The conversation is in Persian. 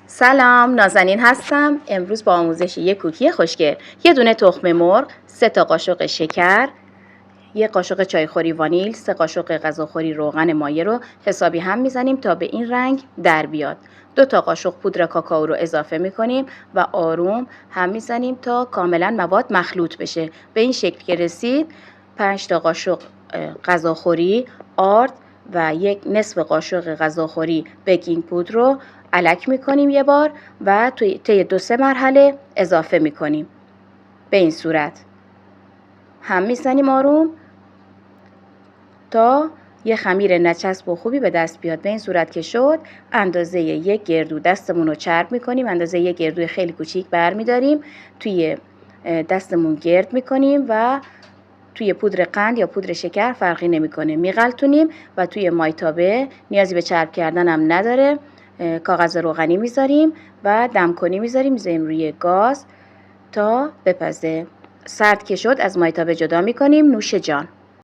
سلام، نازنین هستم. امروز با آموزش یک کوکی خوشگل، یه دونه تخم مرغ، 3 تا قاشق شکر، 1 قاشق چایخوری وانیل، 3 قاشق غذاخوری روغن مایه رو حسابی هم میزنیم تا به این رنگ در بیاد. 2 تا قاشق پودر کاکائو رو اضافه میکنیم و آروم هم میزنیم تا کاملا مواد مخلوط بشه. به این شکل که رسید 5 تا قاشق غذاخوری آرد و 1 نصف قاشق غذاخوری بیکینگ پودر رو الک میکنیم یه بار و طی 2-3 مرحله اضافه میکنیم. به این صورت هم میزنیم آروم تا یه خمیر نچسب و خوبی به دست بیاد. به این صورت که شد اندازه 1 گردو دستمون رو چرب میکنیم، اندازه 1 گردوی خیلی کوچیک برمیداریم، توی دستمون گرد میکنیم و توی پودر قند یا پودر شکر فرقی نمیکنه میغلطونیم و توی مایتابه نیازی به چرب کردن هم نداره. کاغذ روغنی میذاریم و دمکنی میذاریم روی گاز تا بپزه. سرد که شد از مایتابه جدا میکنیم. نوش جان.